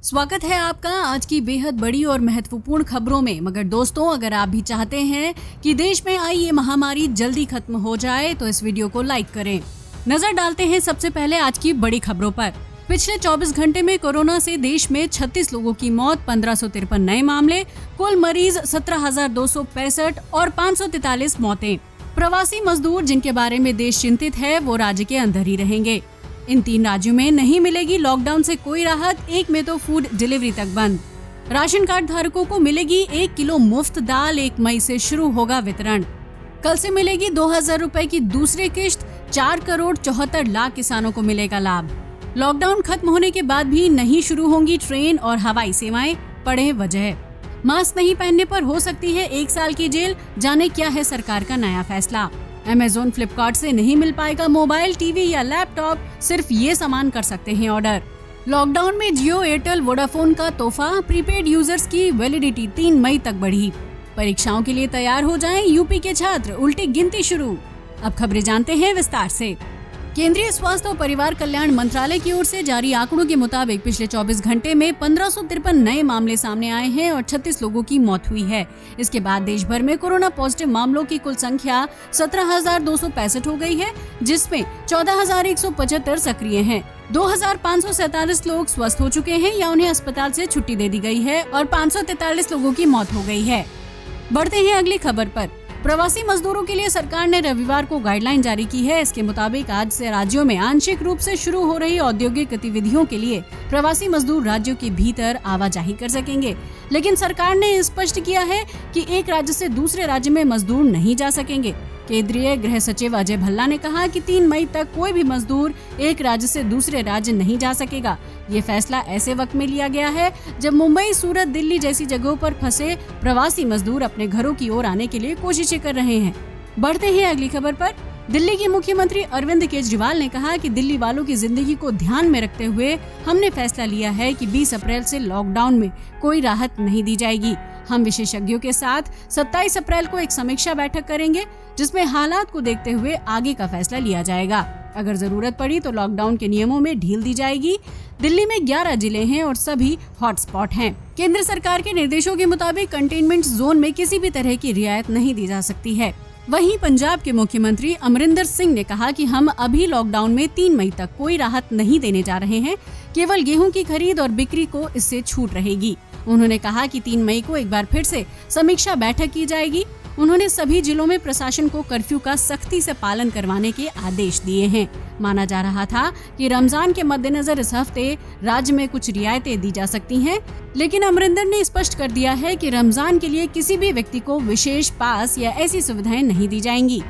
स्वागत है आपका आज की बेहद बड़ी और महत्वपूर्ण खबरों में। मगर दोस्तों, अगर आप भी चाहते हैं कि देश में आई ये महामारी जल्दी खत्म हो जाए तो इस वीडियो को लाइक करें। नजर डालते हैं सबसे पहले आज की बड़ी खबरों पर। पिछले 24 घंटे में कोरोना से देश में 36 लोगों की मौत, 1553 नए मामले, कुल मरीज 17,265 और 543 मौतें। प्रवासी मजदूर जिनके बारे में देश चिंतित है वो राज्य के अंदर ही रहेंगे। इन 3 राज्यों में नहीं मिलेगी लॉकडाउन से कोई राहत, एक में तो फूड डिलीवरी तक बंद। राशन कार्ड धारकों को मिलेगी 1 किलो मुफ्त दाल, 1 मई से शुरू होगा वितरण। कल से मिलेगी 2,000 रुपए की दूसरी किश्त, 4 करोड़ 74 लाख किसानों को मिलेगा लाभ। लॉकडाउन खत्म होने के बाद भी नहीं शुरू होंगी ट्रेन और हवाई सेवाएं, पढ़े वजह। मास्क नहीं पहनने पर हो सकती है 1 साल की जेल, जाने क्या है सरकार का नया फैसला। Amazon, फ्लिपकार्ट से नहीं मिल पाएगा मोबाइल, टीवी या लैपटॉप, सिर्फ ये सामान कर सकते हैं ऑर्डर। लॉकडाउन में जियो, एयरटेल, वोडाफोन का तोहफा, प्रीपेड यूजर्स की वैलिडिटी 3 मई तक बढ़ी। परीक्षाओं के लिए तैयार हो जाएं यूपी के छात्र, उल्टी गिनती शुरू। अब खबरें जानते हैं विस्तार से। केंद्रीय स्वास्थ्य और परिवार कल्याण मंत्रालय की ओर से जारी आंकड़ों के मुताबिक पिछले 24 घंटे में 1553 नए मामले सामने आए हैं और 36 लोगों की मौत हुई है। इसके बाद देश भर में कोरोना पॉजिटिव मामलों की कुल संख्या 17,265 हो गई है, जिसमें 14,175 सक्रिय हैं। 2,547 लोग स्वस्थ हो चुके हैं या उन्हें अस्पताल से छुट्टी दे दी गई है और 543 लोगों की मौत हो गई है। बढ़ते हैं अगली खबर पर। प्रवासी मजदूरों के लिए सरकार ने रविवार को गाइडलाइन जारी की है। इसके मुताबिक आज से राज्यों में आंशिक रूप से शुरू हो रही औद्योगिक गतिविधियों के लिए प्रवासी मजदूर राज्यों के भीतर आवाजाही कर सकेंगे, लेकिन सरकार ने स्पष्ट किया है कि एक राज्य से दूसरे राज्य में मजदूर नहीं जा सकेंगे। केंद्रीय गृह सचिव अजय भल्ला ने कहा कि 3 मई तक कोई भी मजदूर एक राज्य से दूसरे राज्य नहीं जा सकेगा। ये फैसला ऐसे वक्त में लिया गया है जब मुंबई, सूरत, दिल्ली जैसी जगहों पर फंसे प्रवासी मजदूर अपने घरों की ओर आने के लिए कोशिशें कर रहे हैं। बढ़ते हैं अगली खबर पर। दिल्ली के मुख्यमंत्री अरविंद केजरीवाल ने कहा कि दिल्ली वालों की जिंदगी को ध्यान में रखते हुए हमने फैसला लिया है कि 20 अप्रैल से लॉकडाउन में कोई राहत नहीं दी जाएगी। हम विशेषज्ञों के साथ 27 अप्रैल को एक समीक्षा बैठक करेंगे, जिसमें हालात को देखते हुए आगे का फैसला लिया जाएगा। अगर जरूरत पड़ी तो लॉकडाउन के नियमों में ढील दी जाएगी। दिल्ली में 11 जिले हैं और सभी हॉटस्पॉट हैं। केंद्र सरकार के निर्देशों के मुताबिक कंटेनमेंट जोन में किसी भी तरह की रियायत नहीं दी जा सकती है। वहीं पंजाब के मुख्यमंत्री अमरिंदर सिंह ने कहा कि हम अभी लॉकडाउन में 3 मई तक कोई राहत नहीं देने जा रहे हैं, केवल गेहूं की खरीद और बिक्री को इससे छूट रहेगी। उन्होंने कहा कि 3 मई को एक बार फिर से समीक्षा बैठक की जाएगी। उन्होंने सभी जिलों में प्रशासन को कर्फ्यू का सख्ती से पालन करवाने के आदेश दिए हैं। माना जा रहा था कि रमजान के मद्देनजर इस हफ्ते राज्य में कुछ रियायतें दी जा सकती हैं, लेकिन अमरिंदर ने स्पष्ट कर दिया है कि रमजान के लिए किसी भी व्यक्ति को विशेष पास या ऐसी सुविधाएं नहीं दी जाएंगी।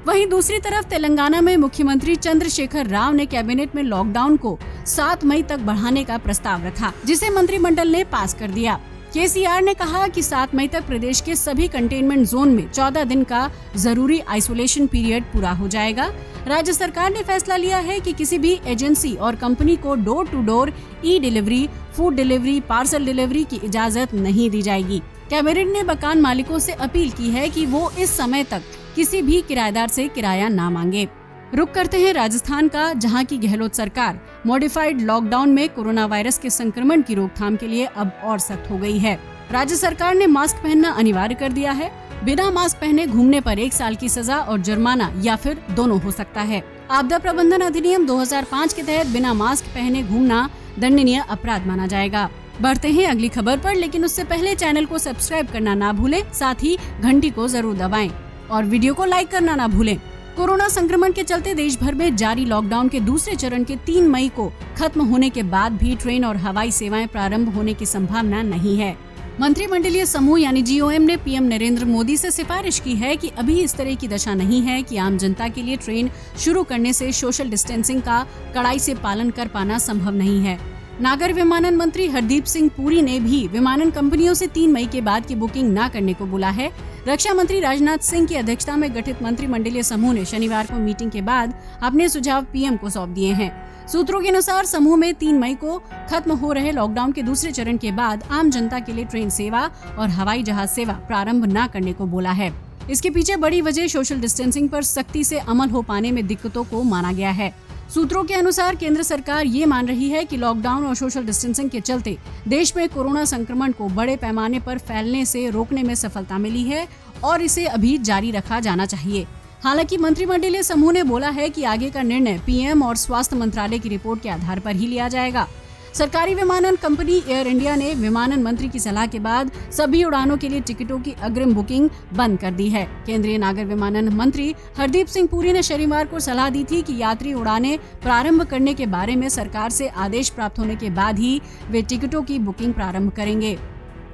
वहीं दूसरी तरफ तेलंगाना में मुख्यमंत्री चंद्रशेखर राव ने कैबिनेट में लॉकडाउन को 7 मई तक बढ़ाने का प्रस्ताव रखा, जिसे मंत्रिमंडल ने पास कर दिया। केसीआर ने कहा कि 7 मई तक प्रदेश के सभी कंटेनमेंट जोन में 14 दिन का जरूरी आइसोलेशन पीरियड पूरा हो जाएगा। राज्य सरकार ने फैसला लिया है कि किसी भी एजेंसी और कंपनी को door to door e delivery, food delivery, parcel delivery की इजाजत नहीं दी जाएगी। कैबिनेट ने मकान मालिकों से अपील की है कि वो इस समय तक किसी भी किराएदार से किराया ना मांगे। रुक करते हैं राजस्थान का, जहां की गहलोत सरकार मॉडिफाइड लॉकडाउन में कोरोना वायरस के संक्रमण की रोकथाम के लिए अब और सख्त हो गई है। राज्य सरकार ने मास्क पहनना अनिवार्य कर दिया है। बिना मास्क पहने घूमने पर 1 साल की सजा और जुर्माना या फिर दोनों हो सकता है। आपदा प्रबंधन अधिनियम 2005 के तहत बिना मास्क पहने घूमना दंडनीय अपराध माना जाएगा। बढ़ते हैं अगली खबर पर, लेकिन उससे पहले चैनल को सब्सक्राइब करना ना भूलें, साथ ही घंटी को जरूर दबाएं और वीडियो को लाइक करना ना भूलें। कोरोना संक्रमण के चलते देश भर में जारी लॉकडाउन के दूसरे चरण के 3 मई को खत्म होने के बाद भी ट्रेन और हवाई सेवाएं प्रारंभ होने की संभावना नहीं है। मंत्रिमंडलीय समूह यानी जीओएम ने पीएम नरेंद्र मोदी से सिफारिश की है कि अभी इस तरह की दशा नहीं है कि आम जनता के लिए ट्रेन शुरू करने से सोशल डिस्टेंसिंग का कड़ाई से पालन कर पाना संभव नहीं है। नागर विमानन मंत्री हरदीप सिंह पुरी ने भी विमानन कंपनियों से 3 मई के बाद की बुकिंग न करने को बोला है। रक्षा मंत्री राजनाथ सिंह की अध्यक्षता में गठित मंत्रिमंडलीय समूह ने शनिवार को मीटिंग के बाद अपने सुझाव पीएम को सौंप दिए हैं। सूत्रों के अनुसार समूह में 3 मई को खत्म हो रहे लॉकडाउन के दूसरे चरण के बाद आम जनता के लिए ट्रेन सेवा और हवाई जहाज सेवा प्रारंभ न करने को बोला है। इसके पीछे बड़ी वजह सोशल डिस्टेंसिंग पर सख्ती से अमल हो पाने में दिक्कतों को माना गया है। सूत्रों के अनुसार केंद्र सरकार ये मान रही है कि लॉकडाउन और सोशल डिस्टेंसिंग के चलते देश में कोरोना संक्रमण को बड़े पैमाने पर फैलने से रोकने में सफलता मिली है और इसे अभी जारी रखा जाना चाहिए। हालांकि मंत्रिमंडलीय समूह ने बोला है कि आगे का निर्णय पीएम और स्वास्थ्य मंत्रालय की रिपोर्ट के आधार पर ही लिया जाएगा। सरकारी विमानन कंपनी एयर इंडिया ने विमानन मंत्री की सलाह के बाद सभी उड़ानों के लिए टिकटों की अग्रिम बुकिंग बंद कर दी है। केंद्रीय नागर विमानन मंत्री हरदीप सिंह पुरी ने शनिवार को सलाह दी थी कि यात्री उड़ानें प्रारंभ करने के बारे में सरकार से आदेश प्राप्त होने के बाद ही वे टिकटों की बुकिंग प्रारंभ करेंगे।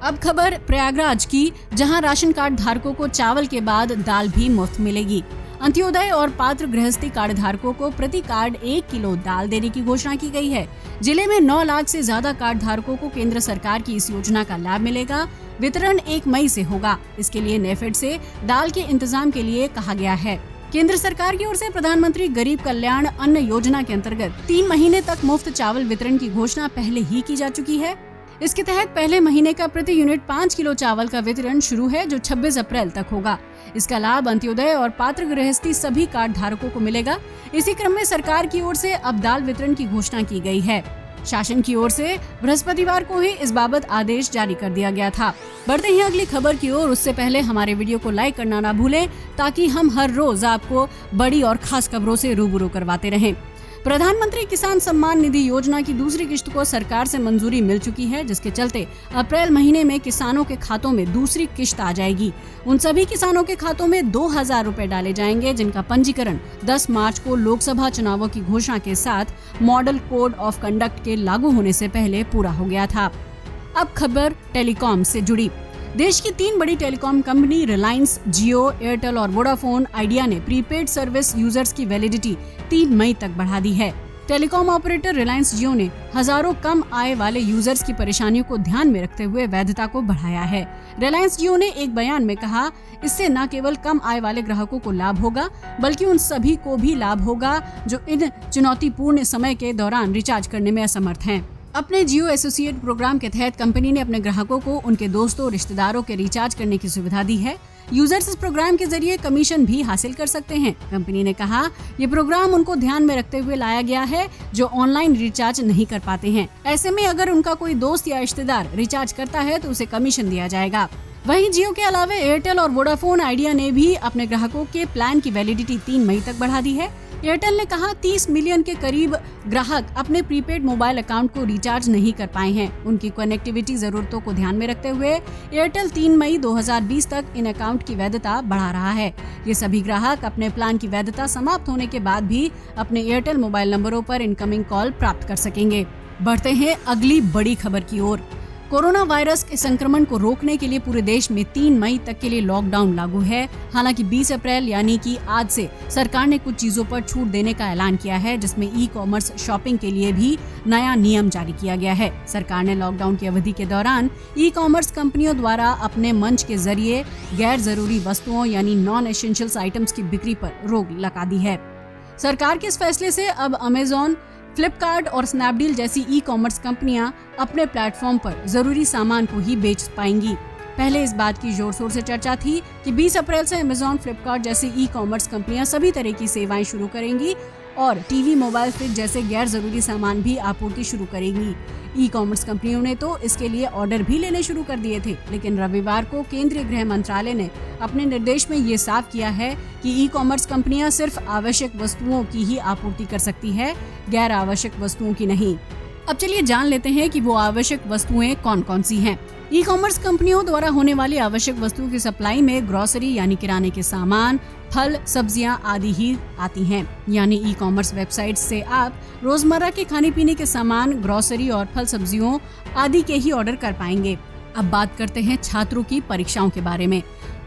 अब खबर प्रयागराज की, जहां राशन कार्ड धारकों को चावल के बाद दाल भी मुफ्त मिलेगी। अंत्योदय और पात्र गृहस्थी कार्ड धारकों को प्रति कार्ड 1 किलो दाल देने की घोषणा की गई है। जिले में 9 लाख से ज्यादा कार्ड धारकों को केंद्र सरकार की इस योजना का लाभ मिलेगा। वितरण 1 मई से होगा। इसके लिए नेफेड से दाल के इंतजाम के लिए कहा गया है। केंद्र सरकार की ओर से प्रधानमंत्री गरीब कल्याण अन्न योजना के अंतर्गत 3 महीने तक मुफ्त चावल वितरण की घोषणा पहले ही की जा चुकी है। इसके तहत पहले महीने का प्रति यूनिट 5 किलो चावल का वितरण शुरू है, जो 26 अप्रैल तक होगा। इसका लाभ अंत्योदय और पात्र गृहस्थी सभी कार्ड धारकों को मिलेगा। इसी क्रम में सरकार की ओर से अब दाल वितरण की घोषणा की गई है। शासन की ओर से बृहस्पतिवार को ही इस बाबत आदेश जारी कर दिया गया था। बढ़ते हैं अगली खबर की ओर। उससे पहले हमारे वीडियो को लाइक करना ना भूलें, ताकि हम हर रोज आपको बड़ी और खास खबरों से रूबरू करवाते रहें। प्रधानमंत्री किसान सम्मान निधि योजना की दूसरी किश्त को सरकार से मंजूरी मिल चुकी है, जिसके चलते अप्रैल महीने में किसानों के खातों में दूसरी किश्त आ जाएगी। उन सभी किसानों के खातों में 2000 रुपए डाले जाएंगे, जिनका पंजीकरण 10 मार्च को लोकसभा चुनावों की घोषणा के साथ मॉडल कोड ऑफ कंडक्ट के लागू होने से पहले पूरा हो गया था। अब खबर टेलीकॉम से जुड़ी। देश की 3 बड़ी टेलीकॉम कंपनी रिलायंस, जियो, एयरटेल और वोडाफोन आइडिया ने प्रीपेड सर्विस यूजर्स की वैलिडिटी 3 मई तक बढ़ा दी है। टेलीकॉम ऑपरेटर रिलायंस जियो ने हजारों कम आय वाले यूजर्स की परेशानियों को ध्यान में रखते हुए वैधता को बढ़ाया है। रिलायंस जियो ने एक बयान में कहा, इससे न केवल कम आय वाले ग्राहकों को लाभ होगा, बल्कि उन सभी को भी लाभ होगा जो इन चुनौतीपूर्ण समय के दौरान रिचार्ज करने में असमर्थ हैं। अपने जियो एसोसिएट प्रोग्राम के तहत कंपनी ने अपने ग्राहकों को उनके दोस्तों रिश्तेदारों के रिचार्ज करने की सुविधा दी है। यूजर्स इस प्रोग्राम के जरिए कमीशन भी हासिल कर सकते हैं। कंपनी ने कहा, ये प्रोग्राम उनको ध्यान में रखते हुए लाया गया है जो ऑनलाइन रिचार्ज नहीं कर पाते हैं। ऐसे में अगर उनका कोई दोस्त या रिश्तेदार रिचार्ज करता है तो उसे कमीशन दिया जाएगा। वहीं जियो के अलावा एयरटेल और वोडाफोन आइडिया ने भी अपने ग्राहकों के प्लान की वैलिडिटी 3 मई तक बढ़ा दी है। एयरटेल ने कहा, 30 मिलियन के करीब ग्राहक अपने प्रीपेड मोबाइल अकाउंट को रिचार्ज नहीं कर पाए हैं। उनकी कनेक्टिविटी जरूरतों को ध्यान में रखते हुए एयरटेल 3 मई 2020 तक इन अकाउंट की वैधता बढ़ा रहा है। ये सभी ग्राहक अपने प्लान की वैधता समाप्त होने के बाद भी अपने एयरटेल मोबाइल नंबरों पर इनकमिंग कॉल प्राप्त कर सकेंगे। बढ़ते हैं अगली बड़ी खबर की ओर। कोरोना वायरस के संक्रमण को रोकने के लिए पूरे देश में 3 मई तक के लिए लॉकडाउन लागू है। हालांकि 20 अप्रैल यानी कि आज से सरकार ने कुछ चीजों पर छूट देने का ऐलान किया है, जिसमें ई-कॉमर्स शॉपिंग के लिए भी नया नियम जारी किया गया है। सरकार ने लॉकडाउन की अवधि के दौरान ई-कॉमर्स कंपनियों द्वारा अपने मंच के जरिए गैर जरूरी वस्तुओं यानी नॉन एसेंशियल्स आइटम्स की बिक्री पर रोक लगा दी है। सरकार के इस फैसले से अब अमेजॉन, फ्लिपकार्ट और स्नैपडील जैसी ई-कॉमर्स कंपनियां अपने प्लेटफॉर्म पर जरूरी सामान को ही बेच पाएंगी। पहले इस बात की जोर शोर से चर्चा थी कि 20 अप्रैल से अमेजॉन, फ्लिपकार्ट जैसी ई-कॉमर्स कंपनियां सभी तरह की सेवाएं शुरू करेंगी और टीवी, मोबाइल, फ्रिज जैसे गैर जरूरी सामान भी आपूर्ति शुरू करेंगी। ई-कॉमर्स कंपनियों ने तो इसके लिए ऑर्डर भी लेने शुरू कर दिए थे, लेकिन रविवार को केंद्रीय गृह मंत्रालय ने अपने निर्देश में ये साफ किया है कि ई-कॉमर्स कंपनियां सिर्फ आवश्यक वस्तुओं की ही आपूर्ति कर सकती है, गैर आवश्यक वस्तुओं की नहीं। अब चलिए जान लेते हैं कि वो आवश्यक वस्तुएं कौन कौन सी हैं। ई-कॉमर्स कंपनियों द्वारा होने वाली आवश्यक वस्तुओं की सप्लाई में ग्रोसरी यानी किराने के सामान, फल, सब्जियां आदि ही आती हैं। यानी ई-कॉमर्स वेबसाइट से आप रोजमर्रा के खाने पीने के सामान, ग्रोसरी और फल सब्जियों आदि के ही ऑर्डर कर पाएंगे। अब बात करते हैं छात्रों की परीक्षाओं के बारे में।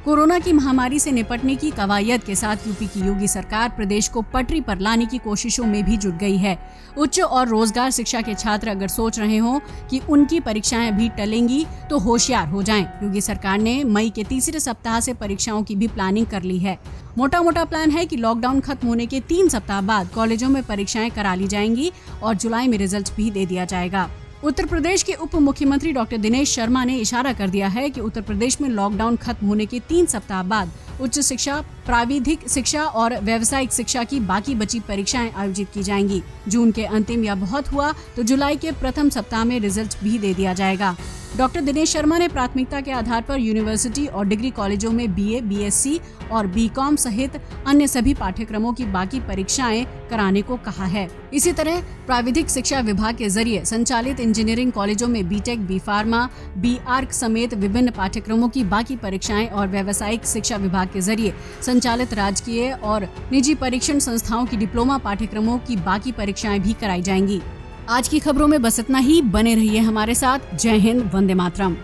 कोरोना की महामारी से निपटने की कवायद के साथ यूपी की योगी सरकार प्रदेश को पटरी पर लाने की कोशिशों में भी जुट गई है। उच्च और रोजगार शिक्षा के छात्र अगर सोच रहे हो कि उनकी परीक्षाएं भी टलेंगी तो होशियार हो जाएं। योगी सरकार ने मई के तीसरे सप्ताह से परीक्षाओं की भी प्लानिंग कर ली है। मोटा प्लान है कि लॉकडाउन खत्म होने के 3 सप्ताह बाद कॉलेजों में परीक्षाएं करा ली जाएंगी और जुलाई में रिजल्ट भी दे दिया जाएगा। उत्तर प्रदेश के उप मुख्यमंत्री डॉक्टर दिनेश शर्मा ने इशारा कर दिया है कि उत्तर प्रदेश में लॉकडाउन खत्म होने के 3 सप्ताह बाद उच्च शिक्षा, प्राविधिक शिक्षा और व्यावसायिक शिक्षा की बाकी बची परीक्षाएं आयोजित की जाएंगी। जून के अंतिम या बहुत हुआ तो जुलाई के प्रथम सप्ताह में रिजल्ट भी दे दिया जाएगा। डॉक्टर दिनेश शर्मा ने प्राथमिकता के आधार पर यूनिवर्सिटी और डिग्री कॉलेजों में बीए, बीएससी और बीकॉम सहित अन्य सभी पाठ्यक्रमों की बाकी परीक्षाएं कराने को कहा है। इसी तरह प्राविधिक शिक्षा विभाग के जरिए संचालित इंजीनियरिंग कॉलेजों में BTech, B pharma, B arch समेत विभिन्न पाठ्यक्रमों की बाकी परीक्षाएं और व्यावसायिक शिक्षा विभाग के जरिए संचालित राजकीय और निजी परीक्षण संस्थाओं की डिप्लोमा पाठ्यक्रमों की बाकी परीक्षाएं भी कराई जाएंगी। आज की खबरों में बस इतना ही। बने रहिए हमारे साथ। जय हिंद, वंदे मातरम।